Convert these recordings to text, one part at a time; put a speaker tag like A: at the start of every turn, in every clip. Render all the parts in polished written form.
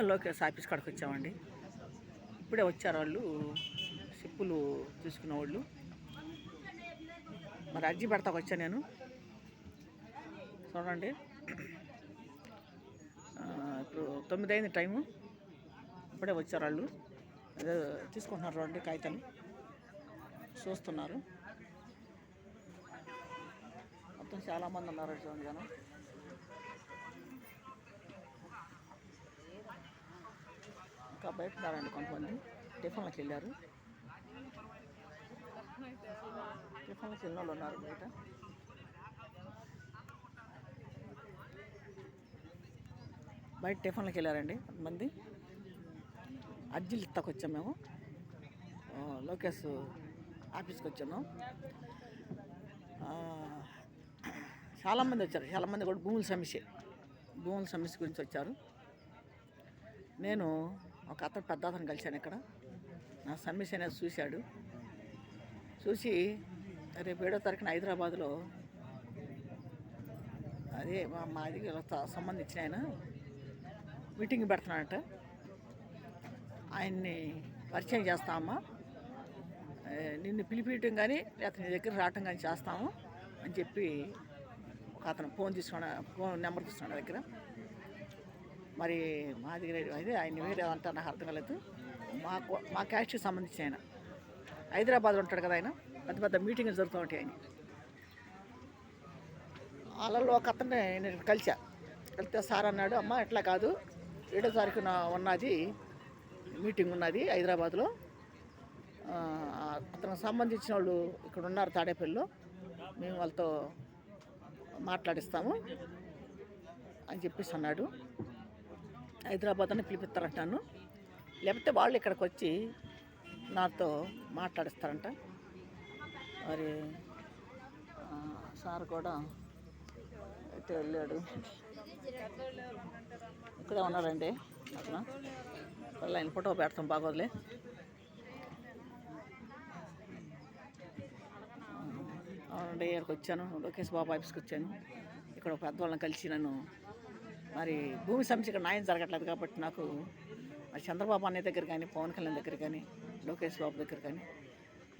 A: Lokesh office కాడికి వచ్చామండి. ఇప్పుడే వచ్చారు వాళ్ళు, సిప్పులు తీసుకున్న వాళ్ళు. మరి అర్జీ పెడతాకు వచ్చా నేను. చూడండి, ఇప్పుడు 9 అయింది టైము. ఇప్పుడే వచ్చారు వాళ్ళు, అదే తీసుకుంటున్నారు. చూడండి, కాగితాలు చూస్తున్నారు. మొత్తం చాలామంది ఉన్నారు చూడండి జనం. ఇంకా బయట ఉన్నారండి కొంతమంది, టిఫిన్లకు వెళ్ళారు. టిఫిన్లకు వెళ్ళిన వాళ్ళు ఉన్నారు బయట. బయట టిఫిన్లకు వెళ్ళారండి కొంతమంది. అర్జీలు ఇస్తాకు వచ్చాము మేము, లోకేష్ ఆఫీస్కి వచ్చాను. చాలామంది వచ్చారు, చాలామంది కూడా భూముల సమస్య గురించి వచ్చారు. నేను ఒక అతను పెద్ద అతను కలిశాను ఇక్కడ. నా సమస్య అనేది చూసి రేపు 7వ తారీఖున హైదరాబాద్లో అదే మాది సంబంధించిన ఆయన మీటింగ్ పెడుతున్నాడట. ఆయన్ని పరిచయం చేస్తామమ్మా, నిన్ను పిలిపియటం కానీ లేకపోతే నీ దగ్గర రావటం కానీ చేస్తాము అని చెప్పి ఒక అతను ఫోన్ నెంబర్ తీసుకున్నాడు దగ్గర. మరి మా దగ్గర అయితే ఆయన వేరే అంతా నాకు అర్థం కాలేదు. మా క్యాస్ట్కి సంబంధించిన ఆయన హైదరాబాద్లో ఉంటాడు కదా. ఆయన పెద్ద పెద్ద మీటింగ్లు జరుగుతూ ఉంటాయి. ఆయన వాళ్ళలో ఒక అతన్ని నేను కలిస్తే సార్ అన్నాడు, అమ్మ ఎట్లా కాదు, 7వ తారీఖున ఉన్నది మీటింగ్ ఉన్నది హైదరాబాద్లో, అతనికి సంబంధించిన వాళ్ళు ఇక్కడ ఉన్నారు తాడేపల్లిలో, మేము వాళ్ళతో మాట్లాడిస్తాము అని చెప్పేసి అన్నాడు. హైదరాబాద్ అని పిలిపిస్తారంటాను, లేకపోతే వాళ్ళు ఇక్కడికి వచ్చి నాతో మాట్లాడిస్తారంట. మరి సార్ కూడా అయితే వెళ్ళాడు, ఇక్కడే ఉన్నారండి అతను. ఆయన ఫోటో పెడతాం బాగోదులే. అవునండి, ఇక్కడికి వచ్చాను, లోకేష్ బాబు ఆఫీస్కి వచ్చాను. ఇక్కడ పెద్దవాళ్ళని కలిసి నన్ను మరి భూమి సమస్య ఇక్కడ న్యాయం జరగట్లేదు కాబట్టి నాకు మరి చంద్రబాబు అన్నయ్య దగ్గర కానీ, పవన్ కళ్యాణ్ దగ్గర కానీ, లోకేష్ బాబు దగ్గర కానీ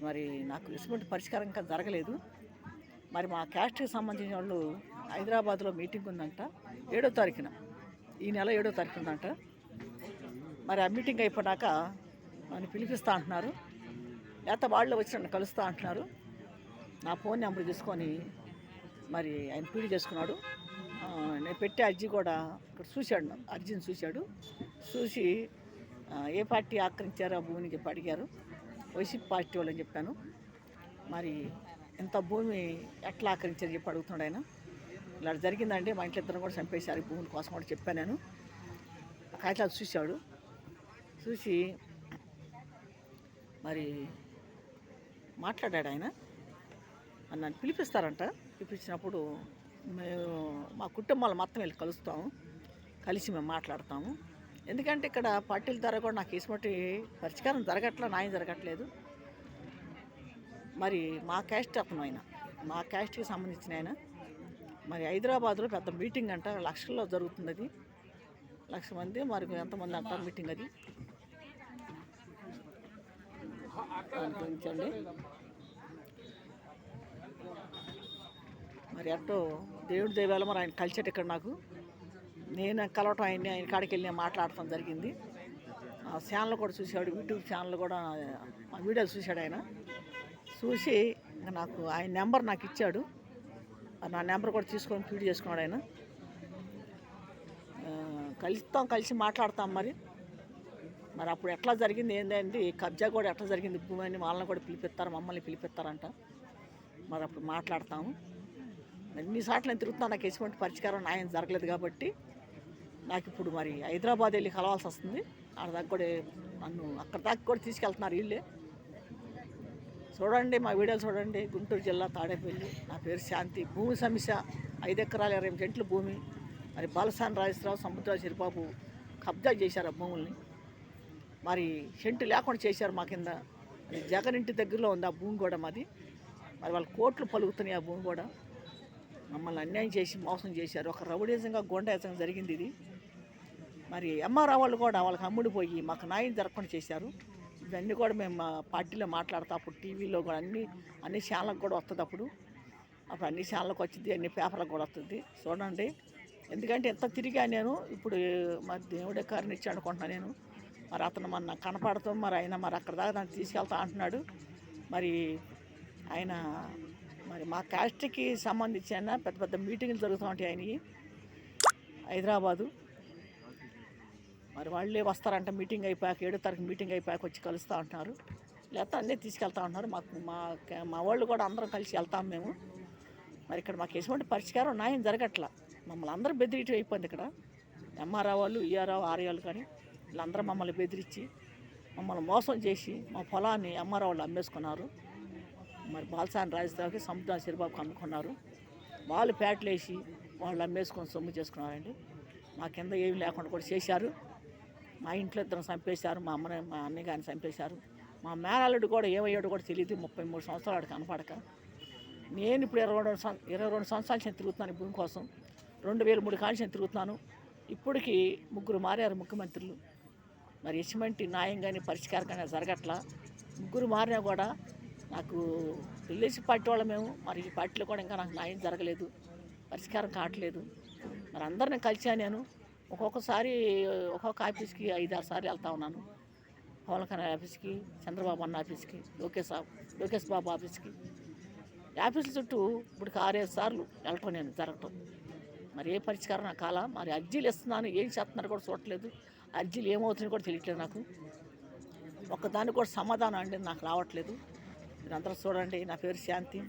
A: మరి నాకు ఇటువంటి పరిష్కారం ఇంకా జరగలేదు. మరి మా క్యాస్ట్కి సంబంధించిన వాళ్ళు హైదరాబాద్లో మీటింగ్ ఉందంట 7వ తారీఖున, ఈ నెల 7వ తారీఖు ఉందంట. మరి ఆ మీటింగ్ అయిపోయాక నన్ను పిలిపిస్తా అంటున్నారు, లేకపోతే వాళ్ళు వచ్చి నన్ను కలుస్తా అంటున్నారు. నా ఫోన్ నెంబర్ తీసుకొని మరి ఆయన పీడి చేసుకున్నాడు. నేను పెట్టే అర్జీ కూడా ఇక్కడ చూశాడు, అర్జీని చూసి ఏ పార్టీ ఆక్రమించారో ఆ భూమిని చెప్పి అడిగారు. వైసీపీ పార్టీ వాళ్ళని చెప్పాను. మరి ఇంత భూమి ఎట్లా ఆక్రమించారని చెప్పి అడుగుతున్నాడు ఆయన. ఇలా జరిగిందంటే మా ఇంట్లో ఇద్దరు కూడా చంపేశారు ఈ భూమి కోసం కూడా చెప్పాను నేను. కాగితాలు చూసి మరి మాట్లాడాడు ఆయన. నన్ను పిలిపిస్తారంట. పిలిపించినప్పుడు మేము మా కుటుంబాలు మొత్తం వెళ్ళి కలిసి మేము మాట్లాడతాము. ఎందుకంటే ఇక్కడ పార్టీల ద్వారా కూడా నాకు ఇటువంటి పరిష్కారం న్యాయం జరగట్లేదు. మరి మా క్యాస్ట్ అతను ఆయన, మా క్యాస్ట్కి సంబంధించిన ఆయన మరి హైదరాబాద్లో పెద్ద మీటింగ్ అంట, లక్షల్లో జరుగుతుంది అది, 1,00,000 మంది మరి ఎంతమంది అంట మీటింగ్ అది. అనుకుంటండి మరి అట్టో దేవుడి దైవాల మరి ఆయన కలిసేట ఇక్కడ నాకు, నేను కలవటం ఆయన కాడికి వెళ్ళి మాట్లాడటం జరిగింది. ఛానల్ కూడా చూశాడు, యూట్యూబ్ ఛానల్ కూడా మా వీడియోలు చూశాడు ఆయన. చూసి నాకు ఆయన నెంబర్ నాకు ఇచ్చాడు. నా నెంబర్ కూడా తీసుకొని ఫీడ్ చేసుకున్నాడు ఆయన. కలిసి మాట్లాడతాం. మరి అప్పుడు ఎట్లా జరిగింది ఏంటంటే కబ్జా కూడా ఎట్లా జరిగింది భూమి అని వాళ్ళని కూడా పిలిపిస్తారు, మమ్మల్ని పిలిపిస్తారంట. మరి అప్పుడు మాట్లాడతాము. ఎన్నిసార్లు నేను తిరుగుతున్నా, నాకు ఎటువంటి పరిష్కారం న్యాయం జరగలేదు కాబట్టి నాకు ఇప్పుడు మరి హైదరాబాద్ వెళ్ళి కలవాల్సి వస్తుంది. దాకా కూడా నన్ను అక్కడ దాకా కూడా తీసుకెళ్తున్నారు వీళ్ళే. చూడండి, మా వీడియోలు చూడండి. గుంటూరు జిల్లా తాడేపల్లి, నా పేరు శాంతి. భూమి సమస్య 5 ఎకరాల 20 సెంట్ల భూమి. మరి బాలసాని రాజేశ్వరరావు, సముద్ర చిరుబాబు కబ్జా చేశారు ఆ భూముల్ని. మరి సెంటు లేకుండా చేశారు మా కింద. జగన్ ఇంటి దగ్గరలో ఉంది ఆ భూమి కూడా మాది. మరి వాళ్ళ కోట్లు పలుకుతున్నాయి ఆ భూమి కూడా. మమ్మల్ని అన్యాయం చేసి మోసం చేశారు. ఒక రౌడీజంగా గోండాయిజంగా జరిగింది ఇది. మరి ఎంఆర్ఓ వాళ్ళు కూడా వాళ్ళకి అమ్ముడిపోయి మాకు న్యాయం జరగకుండా చేశారు. ఇవన్నీ కూడా మేము మా పార్టీలో మాట్లాడతా అప్పుడు టీవీలో కూడా అన్ని ఛానళ్ళకు కూడా వస్తుంది అప్పుడు అన్ని ఛానళ్ళకి వచ్చింది, అన్ని పేపర్లకు కూడా వస్తుంది చూడండి. ఎందుకంటే ఎంత తిరిగా నేను ఇప్పుడు మరి దేవుడే కారణిచ్చి అనుకుంటున్నాను నేను. మరి అతను మన కనపడతాం మరి ఆయన మరి అక్కడ దాకా దాన్ని తీసుకెళ్తా అంటున్నాడు. మరి ఆయన మరి మా క్యాస్ట్కి సంబంధించి అయినా పెద్ద పెద్ద మీటింగ్లు జరుగుతూ ఉంటాయి ఆయనవి హైదరాబాదు. మరి వాళ్ళే వస్తారంట మీటింగ్ అయిపోయాక 7వ తారీఖు మీటింగ్ అయిపోయాక వచ్చి కలుస్తూ ఉంటున్నారు. లేకపోతే అన్నీ తీసుకెళ్తా ఉంటున్నారు. మా వాళ్ళు కూడా అందరం కలిసి వెళ్తాం మేము. మరి ఇక్కడ మాకు ఎటువంటి పరిష్కారం న్యాయం జరగట్లా. మమ్మల్ని అందరూ బెదిరించడం అయిపోయింది ఇక్కడ. ఎంఆర్ఓ వాళ్ళు, ఈఆర్ఓ, ఆర్ఏలు కానీ వీళ్ళందరూ మమ్మల్ని బెదిరించి మమ్మల్ని మోసం చేసి మా పొలాన్ని ఎంఆర్ఓ వాళ్ళు అమ్మేసుకున్నారు. మరి బాలసాని రాజధానికి సముద్రం సిరిబాబుకి అమ్ముకున్నారు. వాళ్ళు పేటలేసి వాళ్ళు అమ్మేసుకొని సొమ్ము చేసుకున్నారండి. మా కింద ఏమి లేకుండా కూడా చేశారు. మా ఇంట్లో ఇద్దరు చంపేశారు. మా అన్నయ్య గారిని చంపేశారు. మా మేనల్లుడు కూడా ఏమయ్యాడు కూడా తెలియదు. 33 సంవత్సరాలు కనపడక నేను ఇప్పుడు 22 సంవత్సరాల నుంచి తిరుగుతున్నాను భూమి కోసం. 2003 కాడి నుంచి తిరుగుతున్నాను. ఇప్పటికీ 3 మారారు ముఖ్యమంత్రులు. మరి ఎటువంటి న్యాయం కానీ పరిష్కారం కానీ జరగట్లా. 3 మారినా కూడా నాకు తెలిసి పార్టీ వాళ్ళ మేము మరి ఈ పార్టీలో కూడా ఇంకా నాకు న్యాయం జరగలేదు, పరిష్కారం కావట్లేదు. మరి అందరిని కలిసా నేను. ఒక్కొక్కసారి ఒక్కొక్క ఆఫీస్కి 5-6 సార్లు వెళ్తా ఉన్నాను. పవన్ కళ్యాణ్ ఆఫీస్కి, చంద్రబాబు అన్న ఆఫీస్కి, లోకేష్ బాబు ఆఫీస్కి, ఆఫీసుల చుట్టూ ఇప్పుడు 6-7 సార్లు వెళ్ళటం నేను జరగటం. మరి ఏ పరిష్కారం నాకు కాలా. మరి అర్జీలు ఇస్తున్నాను, ఏం చేస్తున్నారు కూడా చూడట్లేదు. అర్జీలు ఏమవుతున్నాయో కూడా తెలియట్లేదు నాకు. ఒక్కదానికి కూడా సమాధానం అండి నాకు రావట్లేదు. మీరందరూ చూడండి. నా పేరు శాంతి.